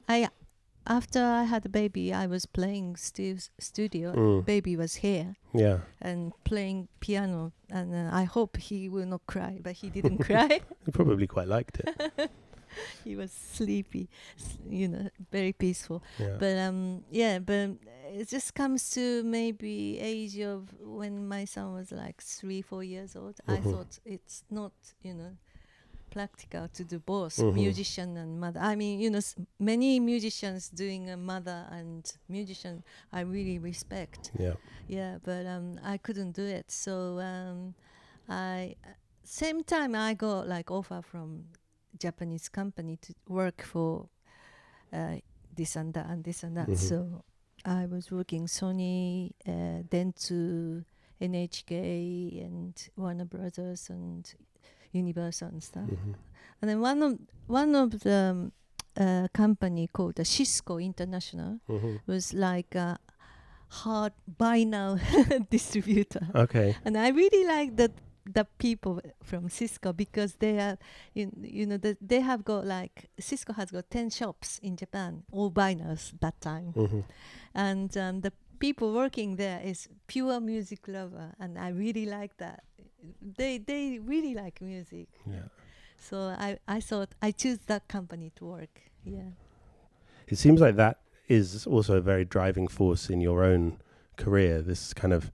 S2: after I had a baby, I was playing studio. Baby was here. Yeah. And playing piano, and I hope he will not cry, but he didn't cry.
S1: He probably quite liked it.
S2: He was sleepy, very peaceful.
S1: Yeah.
S2: But it just comes to maybe age of when my son was like 3-4 years old. I thought it's not, practical to do both musician and mother. I mean, many musicians doing a mother and musician I really respect. Yeah. Yeah, but I couldn't do it. So same time I got like offer from Japanese company to work for this and that and this and that. So I was working Sony, then to NHK and Warner Brothers and Universal and stuff. And then one of the company called Cisco International was like a hard buy now distributor. Okay. And I really like the people from Cisco because they are, they have got like, Cisco has got 10 shops in Japan, all vinyls that time. And the people working there is pure music lover, and I really like that. They really like music. Yeah. So I thought I choose that company to work. Yeah.
S1: It seems like that is also a very driving force in your own career, this kind of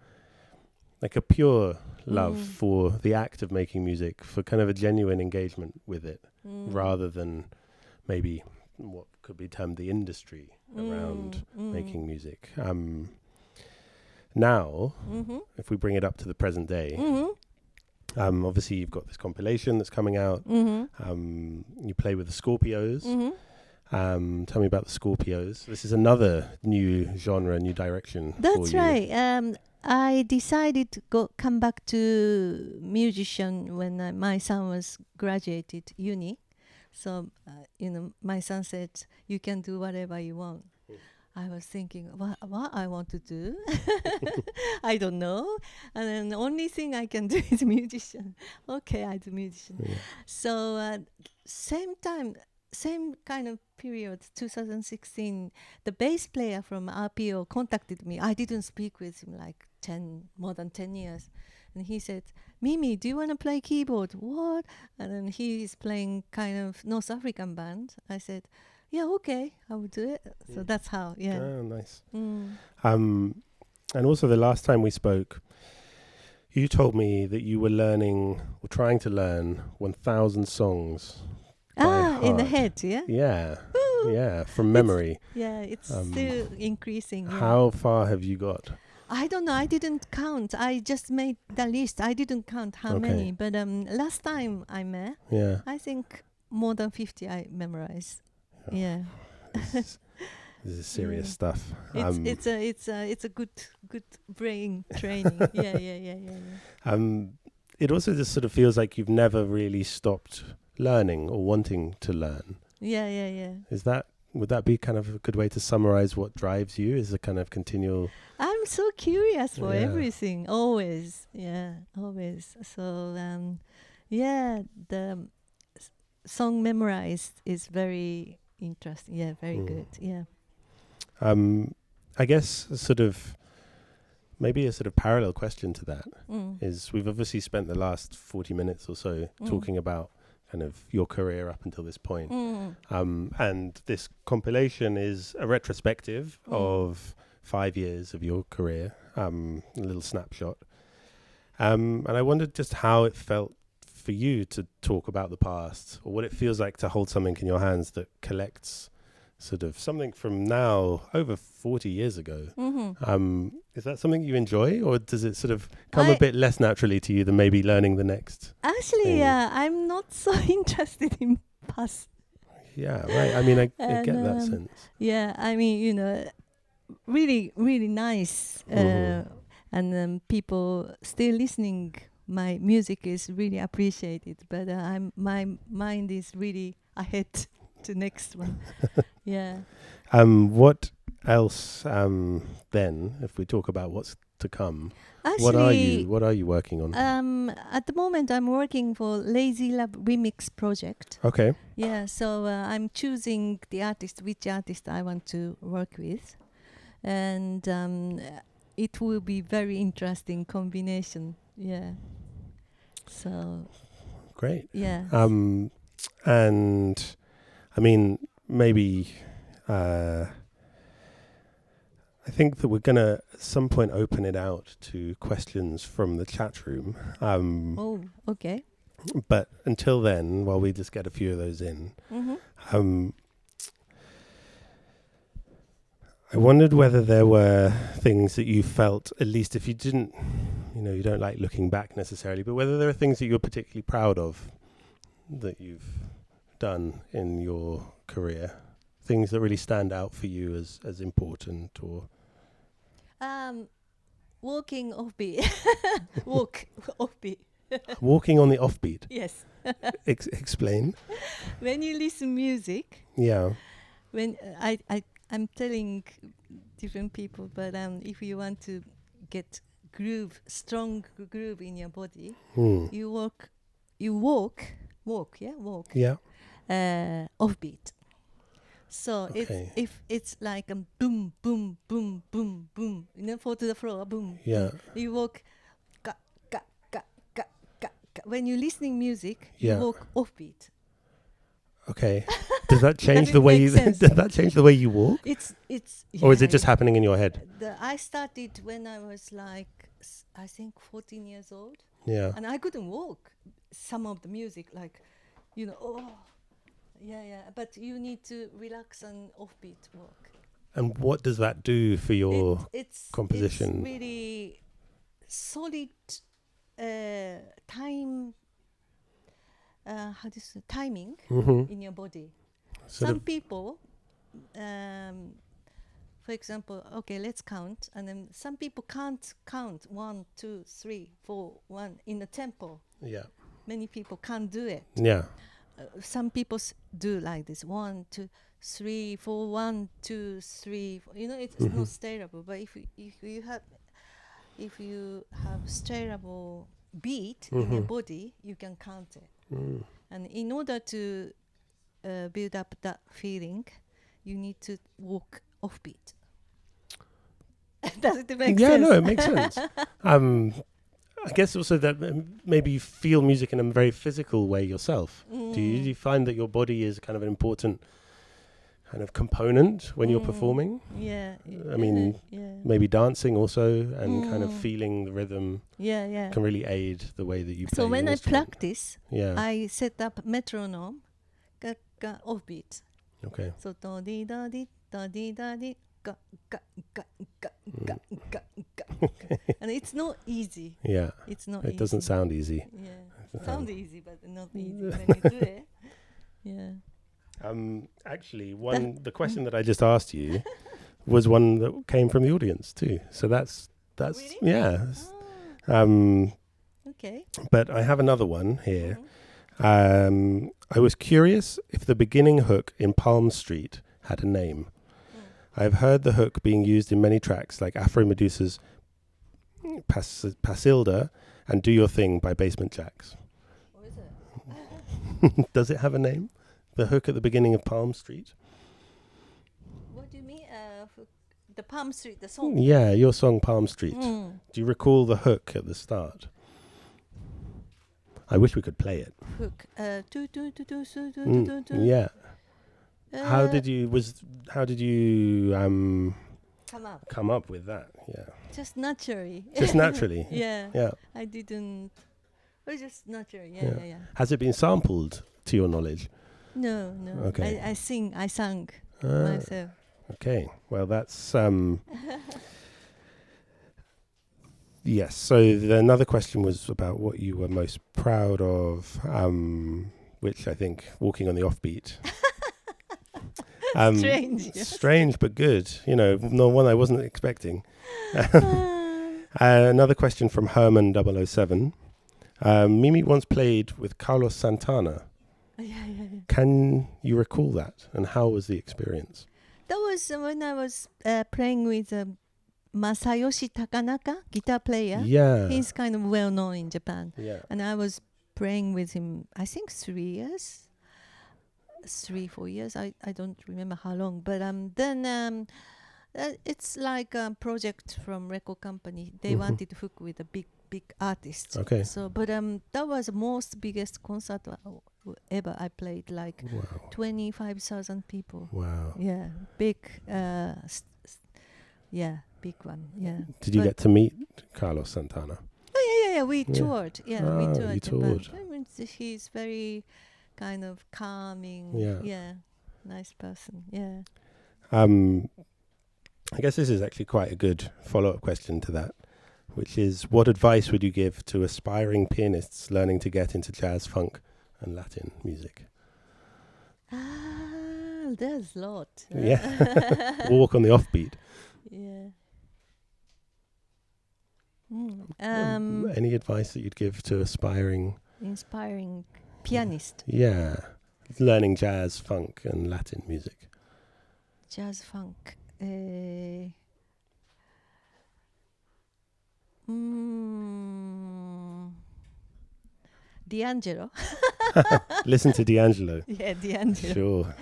S1: like a pure love for the act of making music, for kind of a genuine engagement with it, rather than maybe what could be termed the industry around making music. Now, if we bring it up to the present day, obviously you've got this compilation that's coming out. You play with the Scorpios. Tell me about the Scorpios. This is another new genre, new direction.
S2: That's right. I decided to come back to musician when my son was graduated uni. So, my son said, you can do whatever you want. I was thinking, what I want to do? I don't know. And then the only thing I can do is musician. Okay, I do musician. Yeah. So, same kind of period, 2016, the bass player from RPO contacted me. I didn't speak with him like more than 10 years. And he said, Mimi, do you want to play keyboard? What? And then he is playing kind of North African band. I said, yeah, okay, I will do it. So that's how, yeah.
S1: Oh, nice. And also the last time we spoke, you told me that you were learning or trying to learn 1,000 songs.
S2: In the head, yeah?
S1: Yeah. Ooh. Yeah, from memory.
S2: It's still increasing. Yeah.
S1: How far have you got?
S2: I don't know. I didn't count. I just made the list. I didn't count how many. But last time I met, I think more than 50 I memorized. Yeah.
S1: This is serious stuff.
S2: It's a good brain training. Yeah.
S1: It also just sort of feels like you've never really stopped learning or wanting to learn. Yeah. Would that be kind of a good way to summarize what drives you? Is a kind of continual...
S2: I'm so curious for
S1: Yeah.
S2: everything, always. Yeah, always. So, the song memorized is very interesting. Yeah, very good. Yeah.
S1: I guess sort of maybe a sort of parallel question to that
S2: Mm.
S1: is we've obviously spent the last 40 minutes or so talking about kind of your career up until this point. And this compilation is a retrospective of 5 years of your career, a little snapshot. And I wondered just how it felt for you to talk about the past, or what it feels like to hold something in your hands that collects sort of something from now over 40 years ago. Is that something you enjoy, or does it sort of come a bit less naturally to you than maybe learning the next
S2: Actually,
S1: thing?
S2: I'm not so interested in past.
S1: Yeah, right. I mean, I get that sense.
S2: Yeah, I mean, really, really nice. And people still listening. My music is really appreciated, but my mind is really ahead to next one. Yeah.
S1: What else then, if we talk about what's to come?
S2: Actually,
S1: what are you working on?
S2: At the moment, I'm working for Lazy Love Remix project.
S1: Okay.
S2: Yeah, so I'm choosing which artist I want to work with, and it will be very interesting combination. Yeah. So.
S1: Great.
S2: Yeah.
S1: And I mean, maybe I think that we're going to at some point open it out to questions from the chat room.
S2: Oh, okay.
S1: But until then, while we just get a few of those in, I wondered whether there were things that you felt, at least if you didn't, you don't like looking back necessarily, but whether there are things that you're particularly proud of that you've done in your career, things that really stand out for you as important, or
S2: walking offbeat. Walk offbeat.
S1: walking on the offbeat.
S2: Yes.
S1: Explain.
S2: When you listen music.
S1: Yeah.
S2: When I'm telling different people, but if you want to get strong groove in your body, you walk. Yeah. Offbeat. So
S1: Okay.
S2: if it's like a boom, boom, boom, boom, boom, fall to the floor, boom.
S1: Yeah.
S2: Boom, you walk. When you're listening music,
S1: Yeah.
S2: you walk offbeat.
S1: Okay. Does that change the way you? Does that change the way you walk?
S2: It's.
S1: Or is it just happening in your head?
S2: I started when I was like, I think 14 years old.
S1: Yeah.
S2: And I couldn't walk. Some of the music, like, yeah. But you need to relax and offbeat walk. And
S1: what does that do for your composition?
S2: It's really solid time. How do you say timing in your body? Some people, for example, okay, let's count, and then some people can't count 1, 2, 3, 4, 1 in the tempo.
S1: Yeah.
S2: Many people can't do it.
S1: Yeah.
S2: Some people do like this: 1, 2, 3, 4, 1, 2, 3. 4. It's not stayable. But if you have stayable beat in your body, you can count it. And in order to build up that feeling, you need to walk offbeat. Does it make sense?
S1: Yeah, no, it makes sense. I guess also that maybe you feel music in a very physical way yourself. Do you find that your body is kind of an important kind of component when you're performing?
S2: Yeah.
S1: I mean, maybe dancing also, and kind of feeling the rhythm can really aid the way that you play.
S2: So when I practice,
S1: Yeah.
S2: I set up metronome, offbeat.
S1: Okay.
S2: So do di da di da di da di ga ga ga ga ga ga ga. And it's not easy.
S1: Yeah.
S2: It's not.
S1: It doesn't sound easy.
S2: Yeah. Sounds easy, but not easy when you do it. Yeah.
S1: Actually, the question that I just asked you was one that came from the audience too. So that's
S2: really?
S1: Yeah.
S2: Okay.
S1: But I have another one here. I was curious if the beginning hook in Palm Street had a name. I've heard the hook being used in many tracks like Afro Medusa's Pasilda and Do Your Thing by Basement Jaxx.
S2: What is it?
S1: Does it have a name? The hook at the beginning of Palm Street?
S2: What do you mean? The Palm Street, the song?
S1: Yeah, your song Palm Street. Do you recall the hook at the start? I wish we could play it.
S2: Hook.
S1: Yeah. How did you come up with that? Yeah.
S2: Just naturally.
S1: Just naturally.
S2: Yeah.
S1: Yeah.
S2: I didn't. It was just natural. Yeah.
S1: Has it been sampled to your knowledge?
S2: No.
S1: Okay.
S2: I sang myself.
S1: Okay. Well, that's yes. So another question was about what you were most proud of, which I think walking on the offbeat.
S2: Strange. Yes.
S1: Strange, but good. No one I wasn't expecting. Another question from Herman 007. Mimi once played with Carlos Santana.
S2: Yeah.
S1: Can you recall that? And how was the experience?
S2: That was when I was playing with Masayoshi Takanaka, guitar player.
S1: Yeah.
S2: He's kind of well known in Japan.
S1: Yeah.
S2: And I was playing with him, I think 3 years. 3-4 years. I don't remember how long. But then it's like a project from record company. They wanted to hook with a big artist.
S1: Okay.
S2: So, but that was the most biggest concert ever I played. Like 25,000 people.
S1: Wow.
S2: Yeah, big. Big one. Yeah.
S1: Did you get to meet Carlos Santana?
S2: Oh yeah. We toured. Yeah, we toured.
S1: You toured.
S2: Japan. I mean, he's very kind of calming. Yeah. Nice person. Yeah.
S1: I guess this is actually quite a good follow-up question to that, which is, what advice would you give to aspiring pianists learning to get into jazz, funk, and Latin music?
S2: There's a lot.
S1: Yeah. Walk on the offbeat.
S2: Yeah.
S1: Any advice that you'd give to aspiring
S2: pianist?
S1: Yeah. Learning jazz, funk, and Latin music.
S2: Jazz, funk. D'Angelo.
S1: Listen to D'Angelo.
S2: Yeah, D'Angelo.
S1: Sure.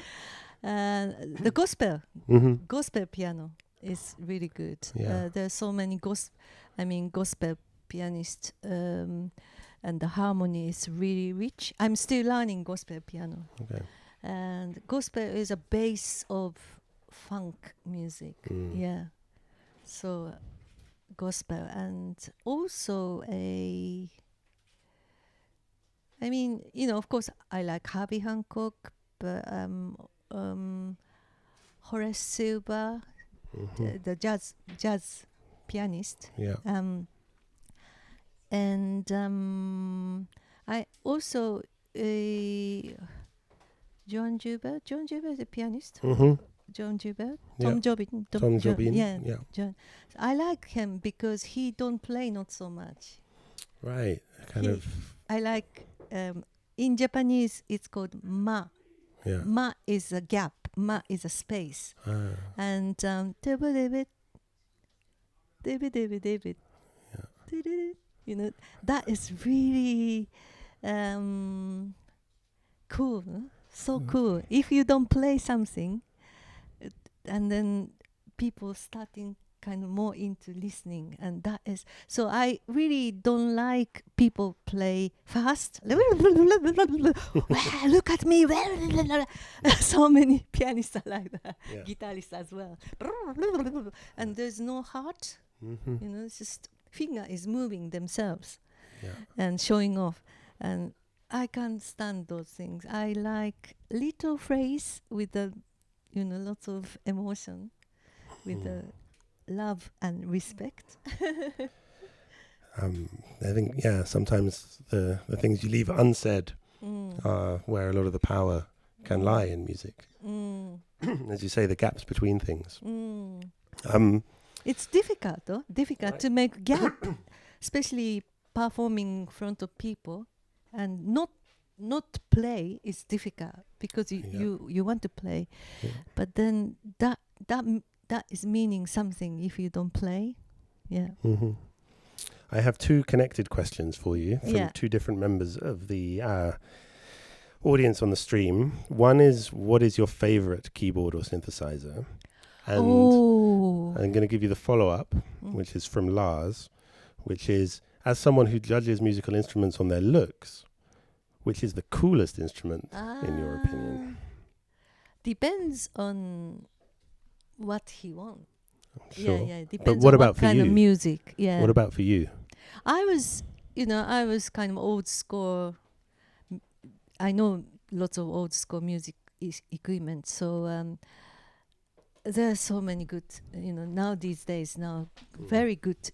S2: The gospel piano is really good.
S1: Yeah.
S2: There are so many gospel pianists, and the harmony is really rich. I'm still learning gospel piano.
S1: Okay.
S2: And gospel is a base of funk music. Yeah. So gospel, and also of course I like Herbie Hancock, but Horace Silver, the jazz pianist.
S1: Yeah.
S2: And I also John Joubert is a pianist. John Joubert, Tom Jobin. Yeah. John. I like him because he don't play not so much.
S1: Right.
S2: I like in Japanese it's called ma.
S1: Yeah.
S2: Ma is a gap. Ma is a space. And David. Yeah. That is really cool. So cool. If you don't play something, and then people starting kind of more into listening, and that is so I really don't like people play fast. Look at me. So many pianists are like that. Yeah. Guitarists as well. And there's no heart. It's just finger is moving themselves. Yeah. And showing off. And I can't stand those things. I like little phrase with the lots of emotion, with the love and respect.
S1: I think, sometimes the things you leave unsaid are where a lot of the power can lie in music. As you say, the gaps between things.
S2: It's difficult, though. Difficult to make gap, especially performing in front of people, and not play is difficult because you want to play, but then that that is meaning something if you don't play. Yeah.
S1: Mm-hmm. I have two connected questions for you from
S2: Yeah.
S1: two different members of the audience on the stream. One is, what is your favorite keyboard or synthesizer? And I'm going to give you the follow-up, which is from Lars, which is, as someone who judges musical instruments on their looks, which is the coolest instrument in your opinion?
S2: Depends on what he wants.
S1: Sure.
S2: Yeah. Depends
S1: But what
S2: on
S1: about
S2: what
S1: for
S2: kind of
S1: you?
S2: music. Yeah.
S1: What about for you?
S2: I was kind of old school. I know lots of old school music equipment. So there are so many good, now these days, very good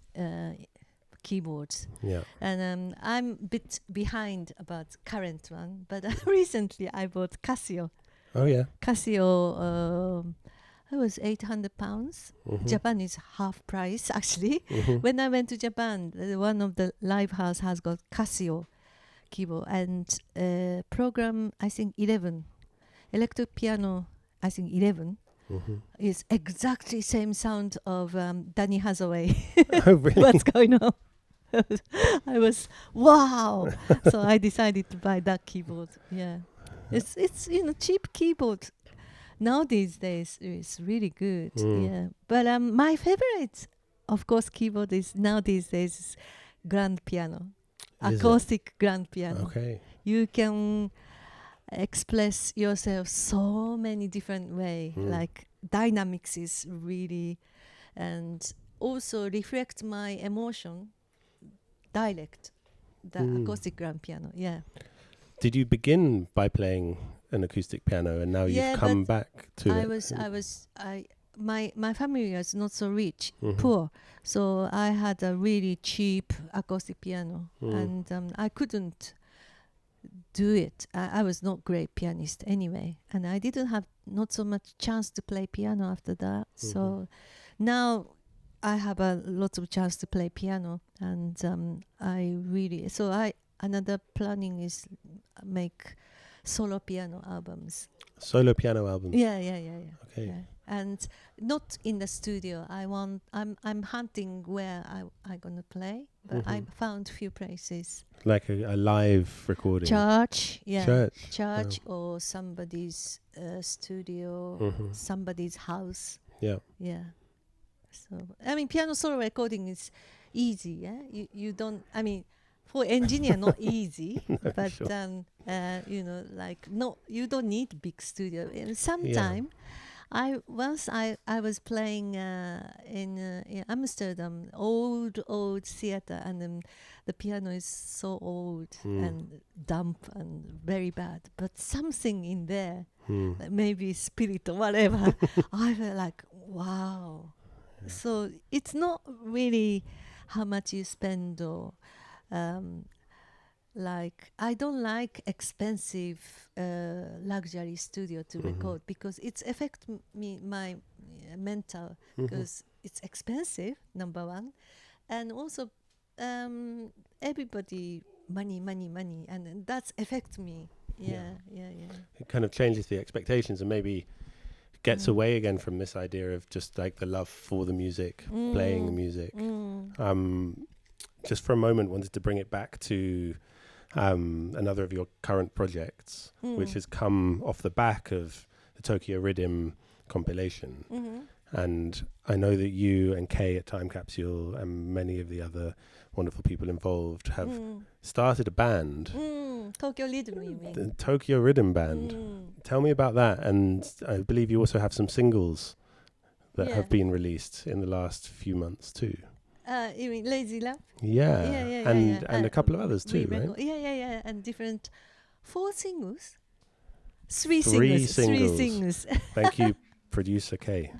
S2: keyboards.
S1: Yeah.
S2: And I'm a bit behind about current one, but recently I bought Casio.
S1: Oh, yeah.
S2: Casio, it was £800.
S1: Mm-hmm.
S2: Japan is half price, actually.
S1: Mm-hmm.
S2: When I went to Japan, one of the live house has got Casio keyboard and program, I think 11. Electric piano, I think 11.
S1: Mm-hmm.
S2: Is exactly same sound of Danny Hathaway.
S1: Oh, really?
S2: What's going on? I was, wow. So I decided to buy that keyboard. Yeah. It's cheap keyboard. Now these days it's really good. Yeah. But my favorite, of course, keyboard is now these days is grand piano. Acoustic grand piano.
S1: Okay.
S2: You can express yourself so many different way. Like dynamics is really, and also reflect my emotion direct, the acoustic grand piano. Yeah.
S1: Did you begin by playing an acoustic piano and now you've come back to it?
S2: My family was not so rich, poor, so I had a really cheap acoustic piano, and I couldn't do it. I was not great pianist anyway, and I didn't have not so much chance to play piano after that. So now I have a lot of chance to play piano, and another planning is make solo piano albums.
S1: Solo piano albums.
S2: Yeah.
S1: Okay.
S2: Yeah. And not in the studio. I'm hunting where I gonna play, but I found few places.
S1: Like a live recording.
S2: Church,
S1: Oh.
S2: or somebody's studio, somebody's house.
S1: Yeah.
S2: Yeah. So I mean, piano solo recording is easy. Yeah, you don't. I mean, for engineer not easy,
S1: No,
S2: but
S1: sure.
S2: you don't need big studio. And sometime, I was playing in Amsterdam, old theater, and the piano is so old and damp and very bad. But something in there, maybe spirit or whatever, I felt like, wow. Yeah. So it's not really how much you spend or like I don't like expensive luxury studio to record because it's affect my mental because it's expensive, number one, and also everybody money, and that's affect me. Yeah.
S1: It kind of changes the expectations and maybe gets away again from this idea of just like the love for the music, playing the music. Just for a moment, wanted to bring it back to another of your current projects, which has come off the back of the Tokyo Rhythm compilation. And I know that you and Kay at Time Capsule and many of the other wonderful people involved have started a band.
S2: Tokyo Rhythm, you mean?
S1: The Tokyo Rhythm Band. Tell me about that. And I believe you also have some singles that have been released in the last few months too.
S2: You mean Lazy Love?
S1: Yeah. And a couple of others too, right?
S2: Yeah. And different 4 singles?
S1: Three
S2: singles.
S1: Thank you, producer Kay.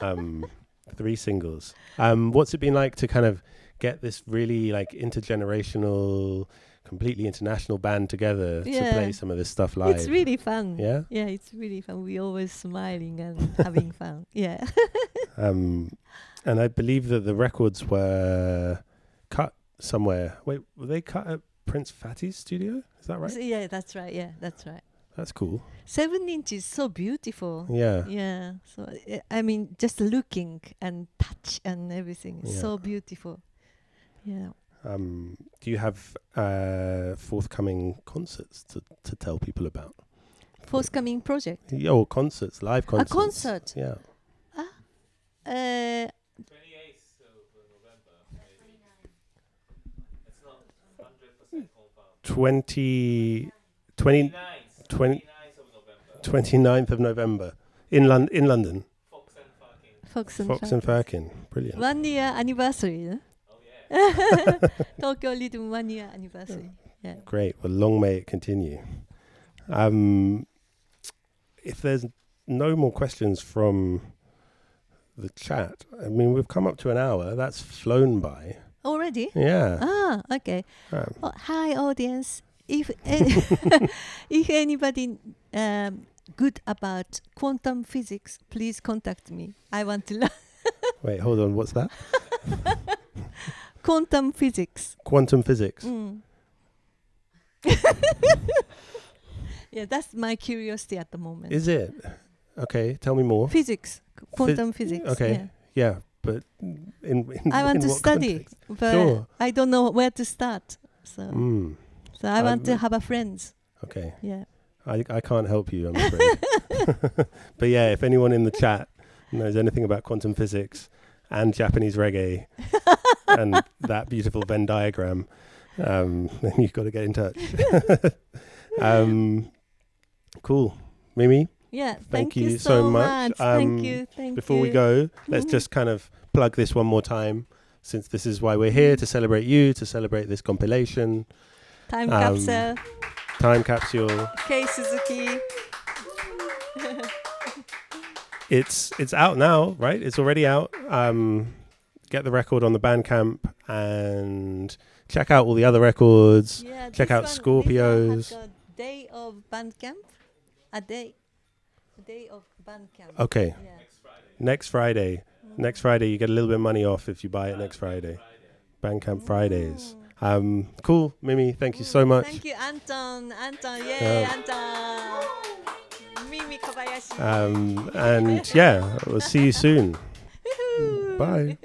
S1: 3 singles. What's it been like to kind of get this really like intergenerational, completely international band together to play some of this stuff live?
S2: It's really fun.
S1: Yeah?
S2: Yeah, it's really fun. We're always smiling and having fun. Yeah.
S1: And I believe that the records were cut somewhere. Wait, were they cut at Prince Fatty's studio? Is that right?
S2: Yeah, that's right. Yeah, that's right.
S1: That's cool.
S2: 7-inch is so beautiful.
S1: Yeah.
S2: Yeah. So I mean, just looking and touch and everything is
S1: Yeah.
S2: so beautiful. Yeah.
S1: Do you have forthcoming concerts to tell people about?
S2: Forthcoming project.
S1: Yeah, or concerts, live concerts.
S2: A concert.
S1: Yeah.
S3: 28th of November, maybe. It's not 100% confirmed.
S1: 20
S3: 29th of November.
S1: 29th of November in London.
S3: Fox and Farking.
S2: Fox
S1: and Firkin. Brilliant.
S2: 1 year anniversary.
S3: Oh yeah.
S2: Tokyo Rhythm 1 year anniversary. Yeah.
S1: Great. Well, long may it continue. If there's no more questions from the chat, I mean, we've come up to an hour. That's flown by.
S2: Already?
S1: Yeah.
S2: Okay.
S1: Um,
S2: Hi, audience. If if anybody good about quantum physics, please contact me. I want to learn
S1: Wait, hold on. What's that?
S2: quantum physics.
S1: Quantum physics.
S2: Yeah, that's my curiosity at the moment.
S1: Is it? Okay, tell me more.
S2: Physics, quantum physics.
S1: Okay.
S2: Yeah.
S1: Yeah, but in
S2: I want
S1: in
S2: to
S1: what
S2: study,
S1: context?
S2: but
S1: Sure.
S2: I don't know where to start. So, so I want to have a friends.
S1: Okay.
S2: Yeah.
S1: I can't help you, I'm afraid. But yeah, if anyone in the chat knows anything about quantum physics and Japanese reggae and that beautiful Venn diagram, then you've got to get in touch. Cool. Mimi,
S2: Yeah.
S1: Thank
S2: Thank
S1: you
S2: you
S1: so
S2: so
S1: much.
S2: much. Thank you. Thank
S1: before
S2: you.
S1: we go, let's just kind of plug this one more time, since this is why we're here, to celebrate you, to celebrate this compilation.
S2: Time Capsule.
S1: Time Capsule.
S2: Kei Suzuki.
S1: It's out now, right? It's already out. Get the record on the Bandcamp and check out all the other records.
S2: Yeah,
S1: Check
S2: this
S1: out
S2: one
S1: Scorpios.
S2: has a day of Bandcamp. A day of Bandcamp.
S1: Okay,
S2: Yeah.
S1: next Friday. Next Friday, you get a little bit of money off if you buy it next Friday. Bandcamp Fridays. Cool, Mimi. Thank you so much.
S2: Thank you, Anton. Yay, Anton. Mimi Kobayashi.
S1: And yeah, we'll see you soon.
S2: Woohoo.
S1: Bye.